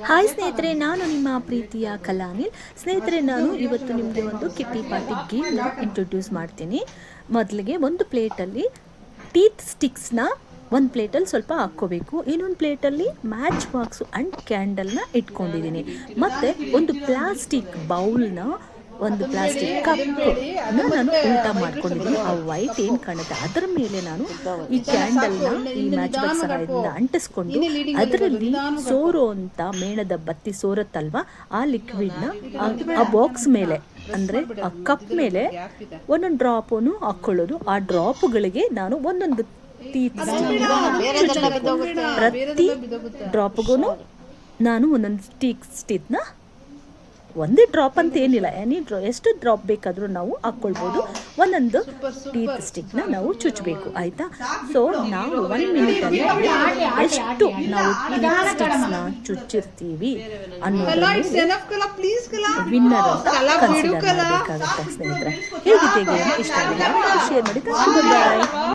Hi ಸ್ನೇಹಿತರೆ, ನಾನು ನಿಮ್ಮ ಪ್ರೀತಿಯ ಕಲಾನಿಲ್. ಸ್ನೇಹಿತರೆ, ನಾನು ಇವತ್ತು ನಿಮಗೆ ಒಂದು ಕಿಟ್ಟಿ ಪಾರ್ಟಿ ಗೇಮ್ನ ಇಂಟ್ರೊಡ್ಯೂಸ್ ಮಾಡ್ತೀನಿ. ಮೊದಲಿಗೆ ಒಂದು ಪ್ಲೇಟಲ್ಲಿ ಟೀತ್ ಸ್ಟಿಕ್ಸ್ನ ಒಂದು ಪ್ಲೇಟಲ್ಲಿ ಸ್ವಲ್ಪ ಹಾಕ್ಕೋಬೇಕು. ಇನ್ನೊಂದು ಪ್ಲೇಟಲ್ಲಿ ಮ್ಯಾಚ್ ಬಾಕ್ಸು ಆ್ಯಂಡ್ ಕ್ಯಾಂಡಲ್ನ ಇಟ್ಕೊಂಡಿದ್ದೀನಿ. ಮತ್ತು ಒಂದು ಪ್ಲಾಸ್ಟಿಕ್ ಬೌಲ್ನ, ಒಂದು ಪ್ಲಾಸ್ಟಿಕ್ ಕಪ್ನ ನಾನು ಊಟ ಮಾಡ್ಕೊಂಡಿದ್ದೀನಿ. ಆ ವೈಟ್ ಏನು ಕಾಣುತ್ತೆ ಅದರ ಮೇಲೆ ನಾನು ಈ ಕ್ಯಾಂಡಲ್ನ ಈ ಮ್ಯಾಚ್ ಬಾಕ್ಸ್ ಸಹಾಯದಿಂದ ಅಂಟಿಸ್ಕೊಂಡು ಅದರಲ್ಲಿ ಸೋರೋ ಅಂತ ಮೇಣದ ಬತ್ತಿ ಸೋರುತ್ತಲ್ವ, ಆ ಲಿಕ್ವಿಡ್ನ ಆ ಬಾಕ್ಸ್ ಮೇಲೆ ಅಂದರೆ ಆ ಕಪ್ ಮೇಲೆ ಒಂದೊಂದು ಡ್ರಾಪನ್ನು ಹಾಕ್ಕೊಳ್ಳೋದು. ಆ ಡ್ರಾಪ್ಗಳಿಗೆ ನಾನು ಒಂದೊಂದು ಪ್ರತಿ ಡ್ರಾಪ್ಗೂ ನಾನು ಒಂದೊಂದು ಸ್ಟಿಕ್ನ, ಒಂದೇ ಡ್ರಾಪ್ ಅಂತ ಏನಿಲ್ಲ, ಎಷ್ಟು ಡ್ರಾಪ್ ಬೇಕಾದರೂ ನಾವು ಹಾಕ್ಕೊಳ್ಬೋದು. ಒಂದೊಂದು ಟೀತ್ ಸ್ಟಿಕ್ನ ನಾವು ಚುಚ್ಚಬೇಕು, ಆಯಿತಾ? ಸೊ ನಾವು 1 ಮಿನಿಟಲ್ಲಿ ಎಷ್ಟು ನಾವು ಟೀತ್ ಸ್ಟಿಕ್ಸ್ನ ಚುಚ್ಚಿರ್ತೀವಿ ಅನ್ನೋದನ್ನು ವಿನ್ನರ್ ಅಂತ ಕನ್ಸಿಡರ್ ಮಾಡಬೇಕಾಗುತ್ತೆ. ಸ್ನೇಹಿತರೆ, ಹೇಗಿದ್ದೀವಿ? ಇಷ್ಟ ಆಗಿದೆ ಶೇರ್ ಮಾಡಿ. ಬಾಯ್.